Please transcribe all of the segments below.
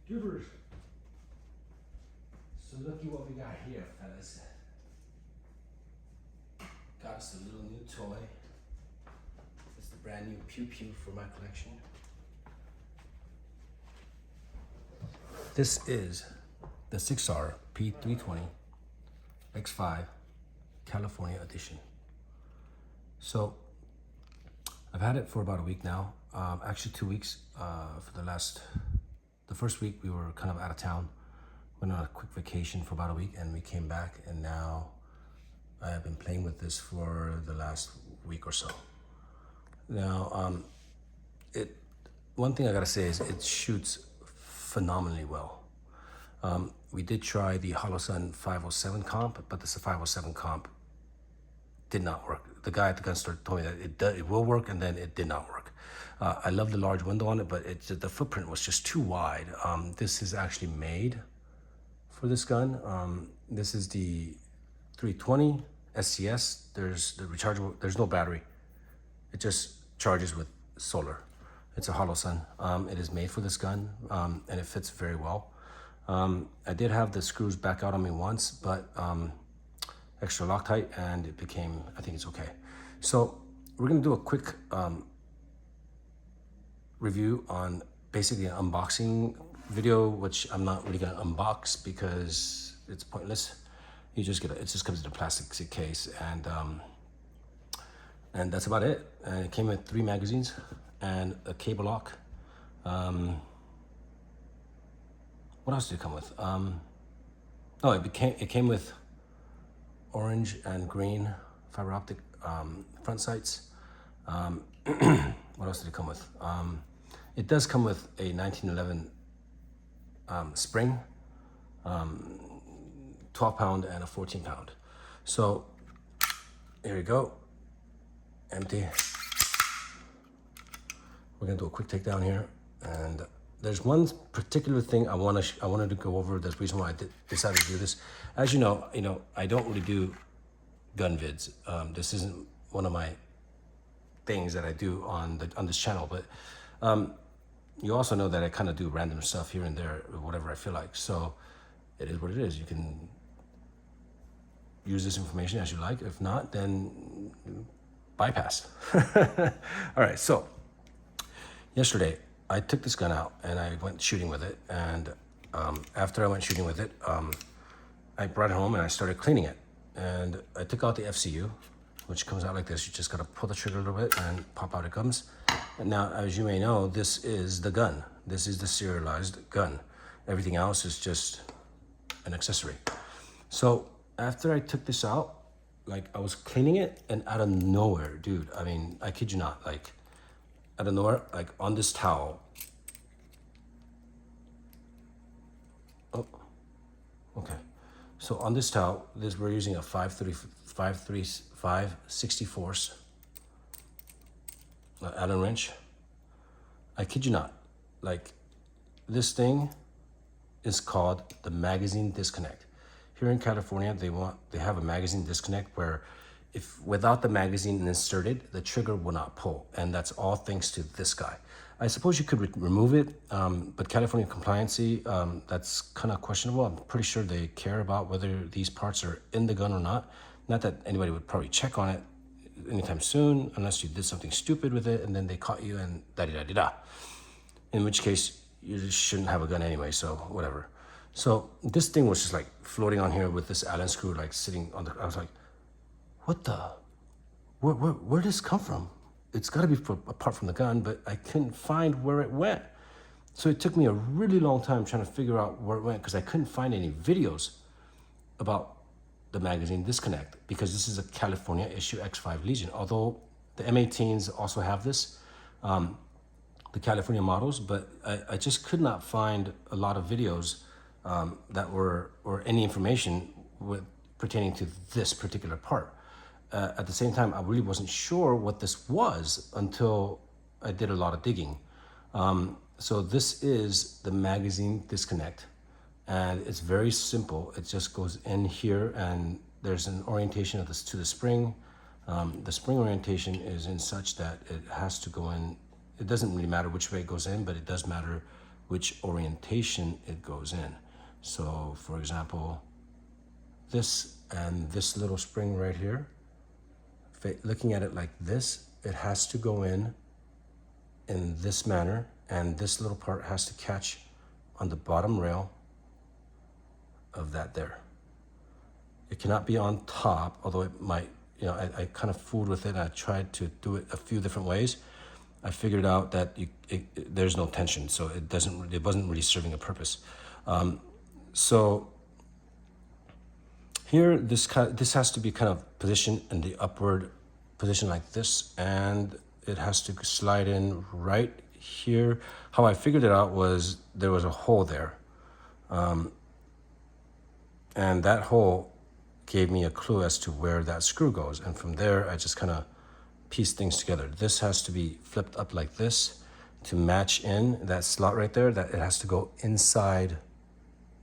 Gibberish. So looky what we got here, fellas. Got us a little new toy. It's the brand new Pew Pew for my collection. This is the Sauer P320 X5 California edition. So I've had it for about a week now. Actually 2 weeks. The first week we were kind of out of town. Went on a quick vacation for about a week and we came back, and now I have been playing with this for the last week or so. Now, one thing I gotta say is it shoots phenomenally well. We did try the Holosun 507 comp, but this 507 comp did not work. The guy at the gun store told me that it will work, and then it did not work. I love the large window on it, but the footprint was just too wide. This is actually made for this gun. This is the 320 SCS. There's the rechargeable. There's no battery. It just charges with solar. It's a Holosun. It is made for this gun, and it fits very well. I did have the screws back out on me once, but extra Loctite, and it became, I think it's okay. So we're gonna do a quick review on basically an unboxing video, which I'm not really gonna unbox because it's pointless. You just get it just comes in a plastic case, and that's about it. And it came with 3 magazines and a cable lock. What else did it come with? Oh, it came with orange and green fiber optic front sights. What else did it come with? It does come with a 1911 spring, 12 pound and a 14 pound. So here we go, empty. We're gonna do a quick takedown here, and there's one particular thing I wanted to go over. That's the reason why I decided to do this. As you know, I don't really do gun vids. This isn't one of my things that I do on this channel, but you also know that I kind of do random stuff here and there, whatever I feel like. So it is what it is. You can use this information as you like. If not, then bypass. All right, so yesterday I took this gun out and I went shooting with it. And after I went shooting with it, I brought it home and I started cleaning it. And I took out the FCU, which comes out like this. You just gotta pull the trigger a little bit and pop out it comes. And now, as you may know, this is the gun. This is the serialized gun. Everything else is just an accessory. So after I took this out, like I was cleaning it, and out of nowhere, dude, I mean, I kid you not, like out of nowhere, like on this towel. Oh, okay. So on this towel, we're using a 5/64 Allen wrench. I kid you not, like this thing is called the magazine disconnect. Here in California, they have a magazine disconnect where if without the magazine inserted, the trigger will not pull, and that's all thanks to this guy. I suppose you could remove it, but California compliancy, that's kind of questionable. I'm pretty sure they care about whether these parts are in the gun or not. Not that anybody would probably check on it anytime soon, unless you did something stupid with it and then they caught you and da-da-da-da-da. In which case, you just shouldn't have a gun anyway, so whatever. So this thing was just like floating on here with this Allen screw like sitting on I was like, what the, where did this come from? It's gotta be apart from the gun, but I couldn't find where it went. So it took me a really long time trying to figure out where it went, because I couldn't find any videos about the magazine disconnect, because this is a California issue X5 Legion. Although the M18s also have this, the California models, but I just could not find a lot of videos that were, or any information pertaining to this particular part. At the same time, I really wasn't sure what this was until I did a lot of digging. So this is the magazine disconnect, and it's very simple. It just goes in here, and there's an orientation of this to the spring. The spring orientation is in such that it has to go in. It doesn't really matter which way it goes in, but it does matter which orientation it goes in. So for example, this and this little spring right here, looking at it like this, it has to go in this manner, and this little part has to catch on the bottom rail of that there. It cannot be on top, although it might, you know, I kind of fooled with it. I tried to do it a few different ways. I figured out that there's no tension, so it wasn't really serving a purpose. So here, this has to be kind of positioned in the upward position like this, and it has to slide in right here. How I figured it out was there was a hole there, and that hole gave me a clue as to where that screw goes. And from there, I just kind of pieced things together. This has to be flipped up like this to match in that slot right there, that it has to go inside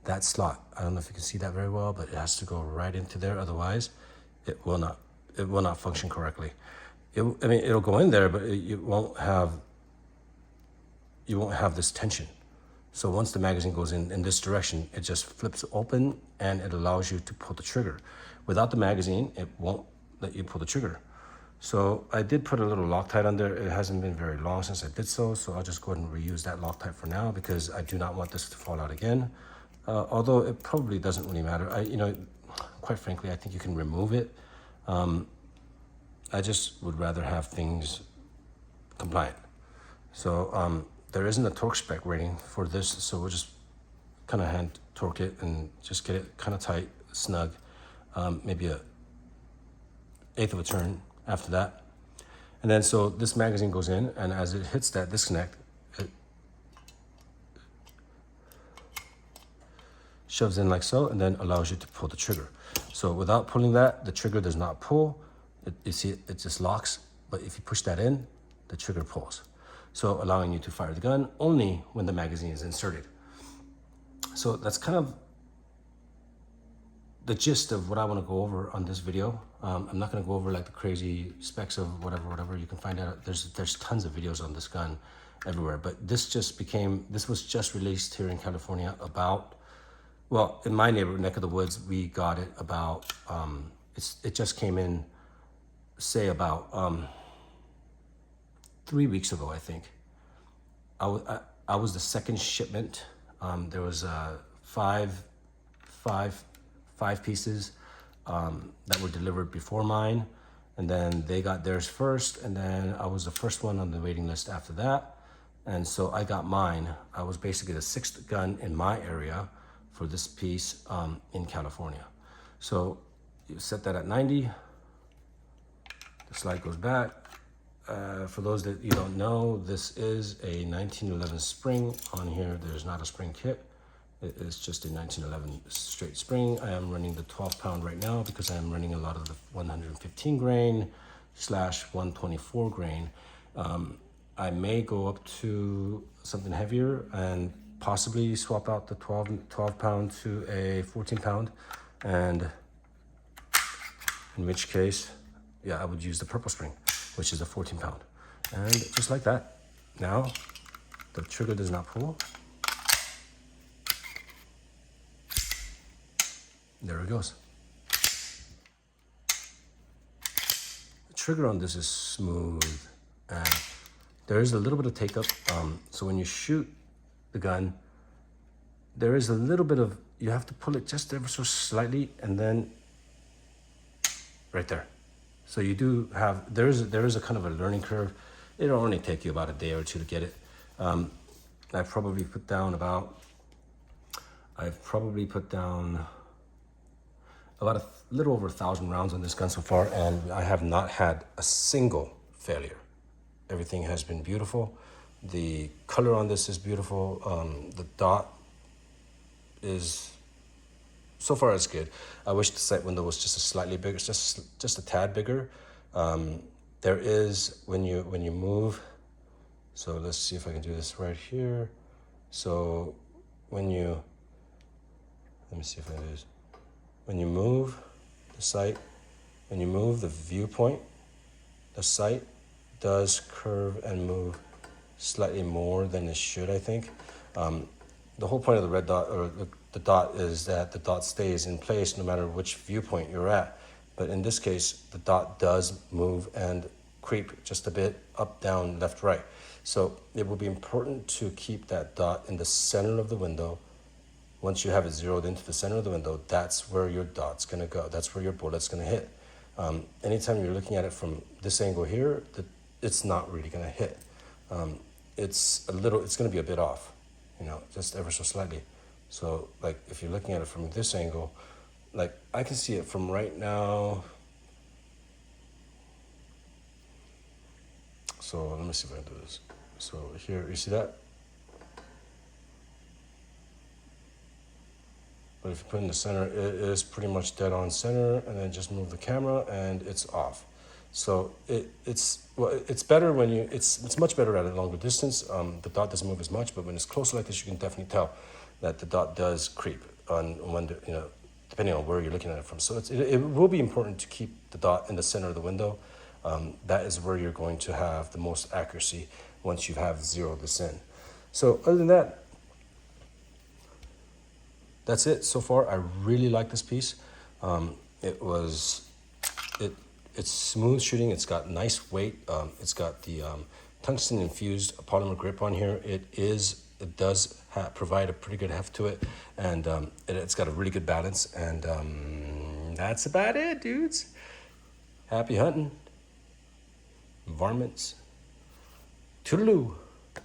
that slot. I don't know if you can see that very well, but it has to go right into there. Otherwise, it will not function correctly. It'll go in there, but you won't have this tension. So once the magazine goes in this direction, it just flips open and it allows you to pull the trigger. Without the magazine, it won't let you pull the trigger. So I did put a little Loctite on there. It hasn't been very long since I did so I'll just go ahead and reuse that Loctite for now, because I do not want this to fall out again. Although it probably doesn't really matter. Quite frankly, I think you can remove it. I just would rather have things compliant. So there isn't a torque spec rating for this, so we'll just kind of hand torque it and just get it kind of tight, snug, maybe a eighth of a turn after that. And then so this magazine goes in, and as it hits that disconnect, it shoves in like so, and then allows you to pull the trigger. So without pulling that, the trigger does not pull. You see it just locks, but if you push that in, the trigger pulls. So allowing you to fire the gun only when the magazine is inserted. So that's kind of the gist of what I want to go over on this video. I'm not going to go over like the crazy specs of whatever. You can find out. There's tons of videos on this gun everywhere, but this was just released here in California about, well, in my neighborhood, neck of the woods, we got it about, it just came in, say about 3 weeks ago, I think. I was the second shipment. There was five pieces that were delivered before mine, and then they got theirs first, and then I was the first one on the waiting list after that. And so I got mine. I was basically the 6th gun in my area for this piece in California. So you set that at 90. The slide goes back. For those that you don't know, this is a 1911 spring. On here, there's not a spring kit. It is just a 1911 straight spring. I am running the 12-pound right now because I am running a lot of the 115 grain / 124 grain. I may go up to something heavier and possibly swap out the 12-pound to a 14-pound, and in which case, yeah, I would use the purple spring, which is a 14-pound. And just like that, now the trigger does not pull. There it goes. The trigger on this is smooth, and there is a little bit of take up. So when you shoot the gun, there is a little bit of, you have to pull it just ever so slightly, and then right there. So you do have, there is a kind of a learning curve. It'll only take you about a day or two to get it. I've probably put down about a little over 1,000 rounds on this gun so far, and I have not had a single failure. Everything has been beautiful. The color on this is beautiful. The dot is, so far it's good. I wish the sight window was just a slightly bigger, just a tad bigger. There is, when you move, so let's see if I can do this right here. So let me see if I can do this. When you move the sight, when you move the viewpoint, the sight does curve and move slightly more than it should, I think. The whole point of the red dot or the dot is that the dot stays in place no matter which viewpoint you're at. But in this case, the dot does move and creep just a bit up, down, left, right. So it will be important to keep that dot in the center of the window. Once you have it zeroed into the center of the window, that's where your dot's going to go. That's where your bullet's going to hit. Anytime you're looking at it from this angle here, it's not really going to hit. It's going to be a bit off, just ever so slightly. So like if you're looking at it from this angle, like I can see it from right now. So let me see if I can do this. So here, you see that? But if you put it in the center, it is pretty much dead on center, and then just move the camera and it's off. So it's better when it's much better at a longer distance. The dot doesn't move as much, but when it's close like this, you can definitely tell that the dot does creep on when depending on where you're looking at it from. So it will be important to keep the dot in the center of the window. That is where you're going to have the most accuracy once you have zeroed this in. So other than that, that's it so far. I really like this piece. It's smooth shooting. It's got nice weight. It's got the tungsten infused polymer grip on here. It does provide a pretty good heft to it, and it's got a really good balance. And that's about it, dudes. Happy hunting. Varmints. Toodaloo.